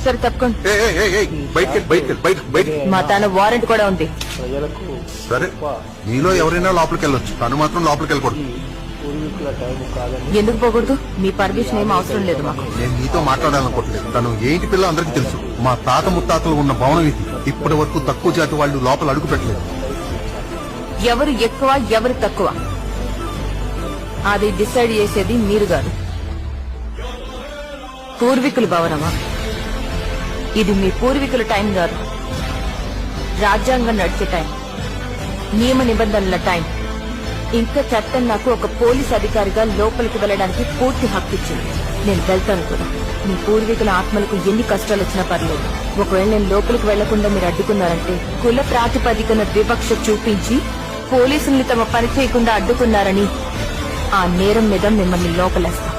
సరే తప్పకుండా. బయట మా తన వారెంట్ కూడా ఉంది. ప్రజలకు సరే మీలో ఎవరైనా లోపలికి వెళ్ళొచ్చు, తను మాత్రం లోపలికి వెళ్ళకూడదు. పూర్వీకుల టైం కాదని ఎందుకు పోకూడదు? మీ పర్మిషన్ ఏం అవసరం లేదు మాకు. నేను మీతో మాట్లాడాలనుకోవట్లేదు. తను ఏంటి పిల్ల అందరికీ తెలుసు. మా తాత ముత్తాతలు ఉన్న భవనం ఇది. ఇప్పటి వరకు తక్కువ జాతి వాళ్ళు లోపల అడుగు పెట్టలేదు. ఎవరు ఎక్కువ ఎవరు తక్కువ అది డిసైడ్ చేసేది మీరు కాదు. పూర్వీకుల భవనమా? ఇది మీ పూర్వీకుల టైం కాదు, రాజ్యాంగం నడిచే టైం, నియమ నిబంధనల టైం. ఇంకా చట్టం నాకు ఒక పోలీస్ అధికారిగా లోపలికి వెళ్ళడానికి పూర్తి హక్కు ఇచ్చింది. నేను వెళ్తాను కూడా. మీ పూర్వీకుల ఆత్మలకు ఎన్ని కష్టాలు వచ్చినా పర్లేదు. ఒకవేళ నేను లోపలికి వెళ్లకుండా మీరు అడ్డుకున్నారంటే కుల ప్రాతిపదికన వివక్ష చూపించి పోలీసుల్ని తమ పని చేయకుండా అడ్డుకున్నారని ఆ నేరం మీద మిమ్మల్ని లోపలేస్తాం.